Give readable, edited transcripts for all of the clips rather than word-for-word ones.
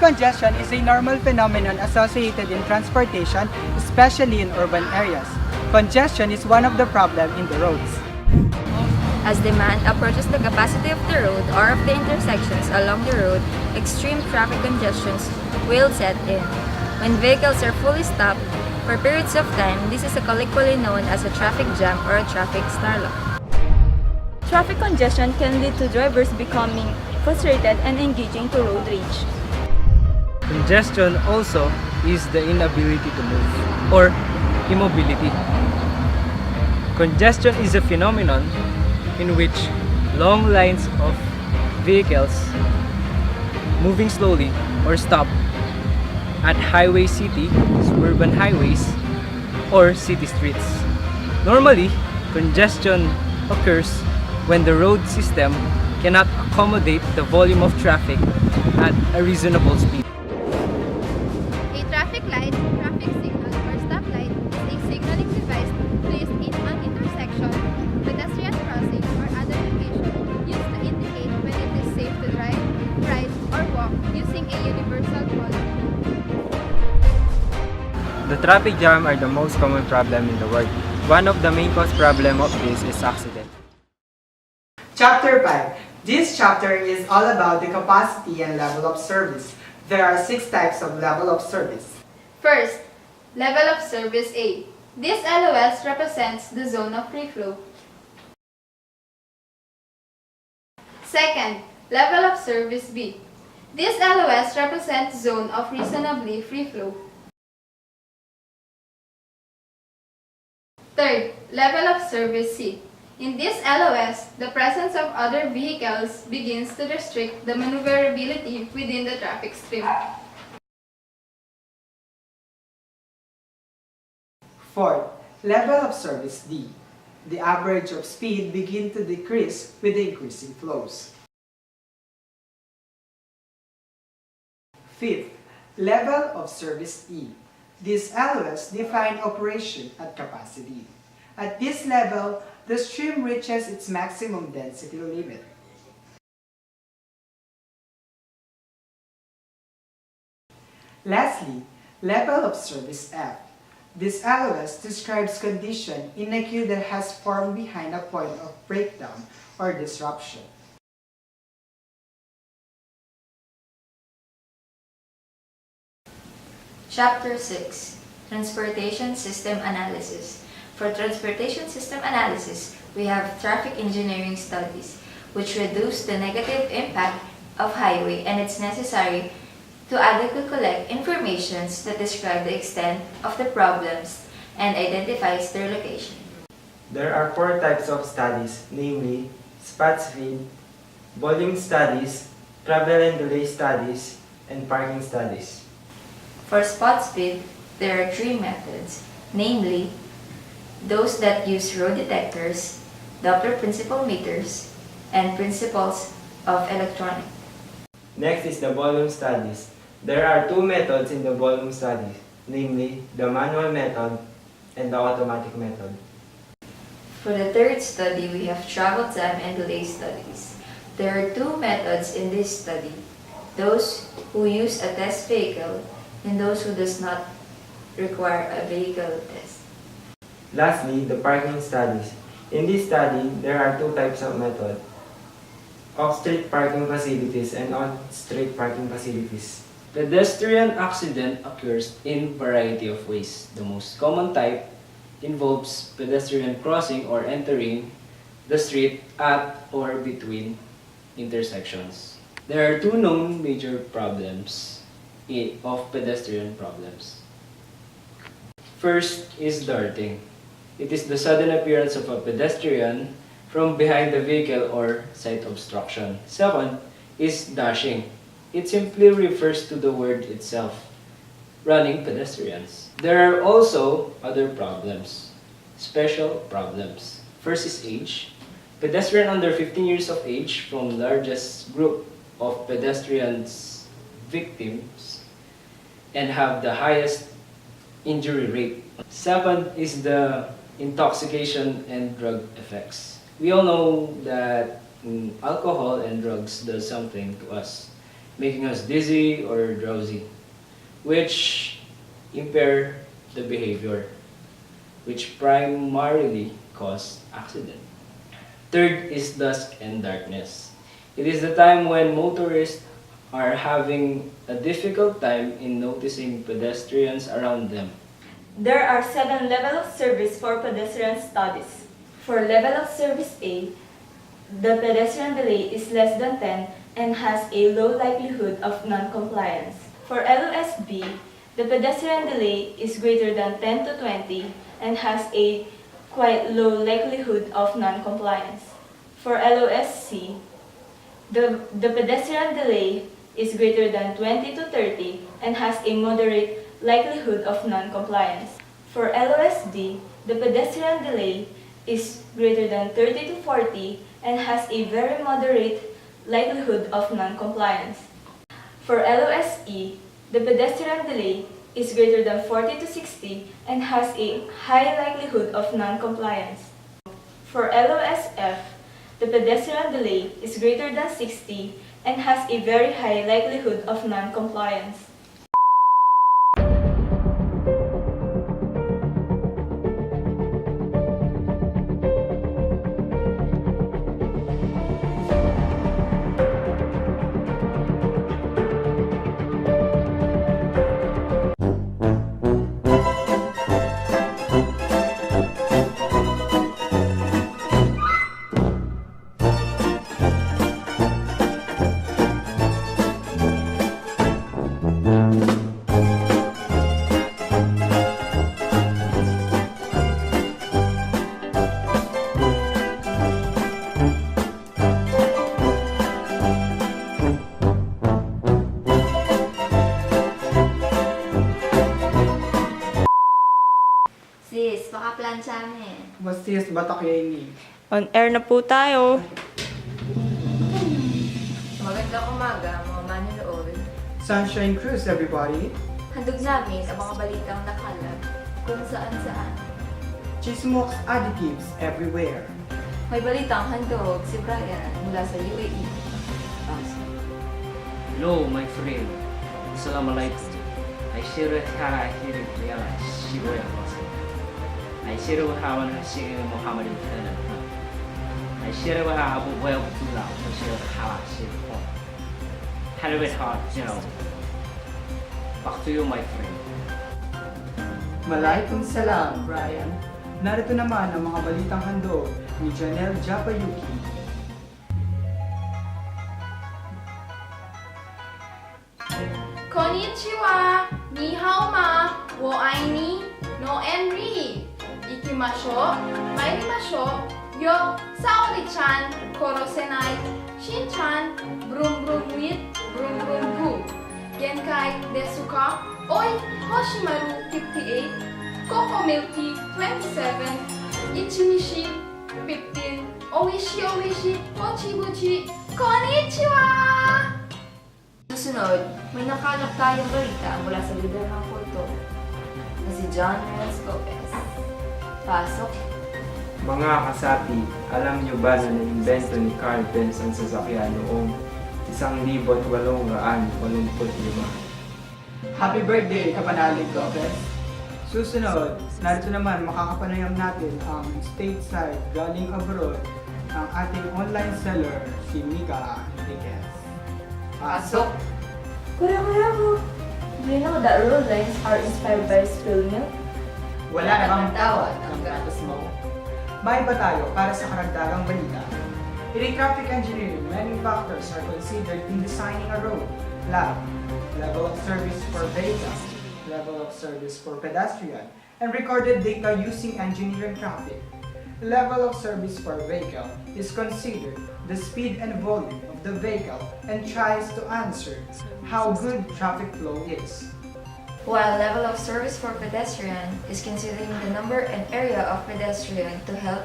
congestion is a normal phenomenon associated in transportation, especially in urban areas. Congestion is one of the problems in the roads. As demand approaches the capacity of the road or of the intersections along the road, extreme traffic congestions will set in. When vehicles are fully stopped for periods of time, this is colloquially known as a traffic jam or a traffic snarl. Traffic congestion can lead to drivers becoming frustrated and engaging to road rage. Congestion also is the inability to move or immobility. Congestion is a phenomenon in which long lines of vehicles moving slowly or stop at highway city, suburban highways, or city streets. Normally, congestion occurs when the road system cannot accommodate the volume of traffic at a reasonable speed. A traffic light, traffic signal, or stoplight is a signaling device placed in an intersection, pedestrian crossing, or other location used to indicate when it is safe to drive, ride, or walk using a universal color. The traffic jam are the most common problem in the world. One of the main cause problem of this is accident. Chapter 5. This chapter is all about the capacity and level of service. There are 6 types of level of service. First, level of service A. This LOS represents the zone of free flow. Second, level of service B. This LOS represents zone of reasonably free flow. Third, level of service C. In this LOS, the presence of other vehicles begins to restrict the maneuverability within the traffic stream. Fourth, level of service D. The average of speed begin to decrease with the increasing flows. Fifth, level of service E. This LOS define operation at capacity. At this level, the stream reaches its maximum density limit. Lastly, level of service F. This LOS describes condition in a queue that has formed behind a point of breakdown or disruption. Chapter 6. Transportation System Analysis. For transportation system analysis, we have traffic engineering studies, which reduce the negative impact of highway, and it's necessary to adequately collect information that describe the extent of the problems and identifies their location. There are 4 types of studies, namely spot speed, volume studies, travel and delay studies, and parking studies. For spot speed, there are 3 methods, namely those that use road detectors, Doppler principal meters, and principles of electronic. Next is the volume studies. There are 2 methods in the volume studies, namely the manual method and the automatic method. For the third study, we have travel time and delay studies. There are 2 methods in this study, those who use a test vehicle and those who does not require a vehicle test. Lastly, the parking studies. In this study, there are 2 types of method: off-street parking facilities and on-street parking facilities. Pedestrian accident occurs in variety of ways. The most common type involves pedestrian crossing or entering the street at or between intersections. There are 2 known major problems of pedestrian problems. First is darting. It is the sudden appearance of a pedestrian from behind the vehicle or sight obstruction. Second is dashing. It simply refers to the word itself, running pedestrians. There are also other problems, special problems. First is age. Pedestrian under 15 years of age from largest group of pedestrians victims and have the highest injury rate. Second is the intoxication and drug effects. We all know that alcohol and drugs does something to us. making us dizzy or drowsy, which impair the behavior, which primarily cause accident. Third is dusk and darkness. It is the time when motorists are having a difficult time in noticing pedestrians around them. There are 7 levels of service for pedestrian studies. For level of service A, the pedestrian delay is less than 10 and has a low likelihood of non-compliance. For LOS B, the pedestrian delay is greater than 10 to 20 and has a quite low likelihood of non-compliance. For LOS C, the pedestrian delay is greater than 20 to 30 and has a moderate likelihood of non-compliance. For LOSD, the pedestrian delay is greater than 30 to 40 and has a very moderate likelihood of non-compliance. For LOSE, the pedestrian delay is greater than 40 to 60 and has a high likelihood of non-compliance. For LOSF, the pedestrian delay is greater than 60 and has a very high likelihood of non-compliance. Sis, baka plan sa amin. Bastis Batakeni. On air na po tayo. Magandang umaga, mga manonood. Sunshine Cruise, everybody. Handog namin ang mga balitang nakalat kung saan-saan. Chismox additives everywhere. May balitang handog si Brian mula sa UAE. Hello, my friend. Assalamualaikum. I share hara hirik yala shibuya kosa. I share hawan hashir Muhammad Tana. I share Abu Well Tula, I share hara shir. Hello, heart, Back to you, my friend. Malaikum salam, Brian. Narito naman ang mga balitang handog ni Janelle Japayuki. Konnichiwa, ni hao ma, wo ai ni, no enri. Ikimasho, mairimasho, yo, Saori-chan, korosenai, Shin-chan, brum brum with, brum brum gu. Genkai desu ka? Oi, Hoshimaru 58, Coco Milky 27, Ichimishi 15, Oishi Oishi, Mochi Mochi, Konnichiwa! Susunod, may nakalap tayong balita mula sa lider ng kulto na si John Renz Lopez. Pasok. Mga kasapi, alam niyo ba na na-invento ni Carl Benz ang sasakyan noong 1885? Happy birthday, Kapanalig Lopez! Susunod, narito naman makakapanayam natin ang stateside galing abroad ang ating online seller, si Mika Enriquez. Pasok! Kuya, do you know that road lines are inspired by spilled milk? Wala na bang tawad ang gatas mo? May ba tayo para sa karagdagang balita? In traffic engineering, many factors are considered in designing a road. Level of service for vehicle, level of service for pedestrian, and recorded data using engineering traffic. Level of service for vehicle is considered the speed and volume of the vehicle and tries to answer how good traffic flow is. While level of service for pedestrian is considering the number and area of pedestrian to help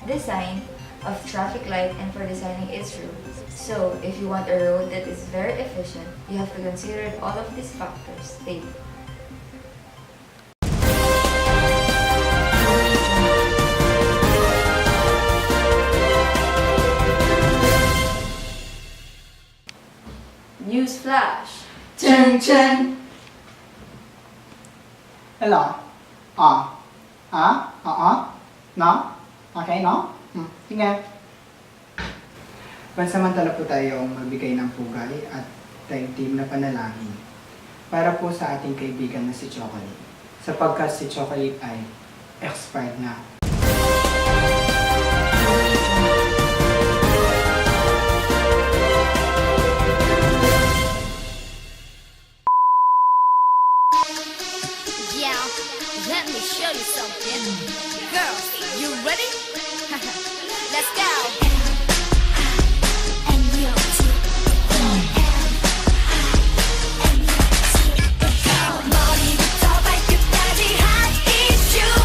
design of traffic light and for designing its route. So, if you want a road that is very efficient, you have to consider all of these factors stated. News Flash. Cheng cheng! Hello? No? Okay, no? Sige. Pansamantala po tayong magbigay ng pugay at daigdig na panalangin para po sa ating kaibigan na si Chocolate, sapagkat si Chocolate ay expired na. Yeah, let me show you something. Girls, you ready? Let's go. And you too. 머리부터 발끝까지 hot issue.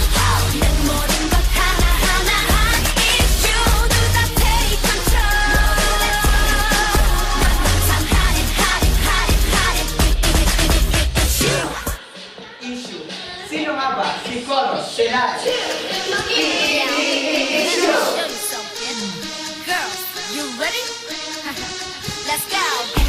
내 모든 것 하나하나 hot issue. 누가 take control? 참 hot it issue. Issue. Sino nga ba? Si Colos Pelay. Show you something. Girls, you ready? Let's go.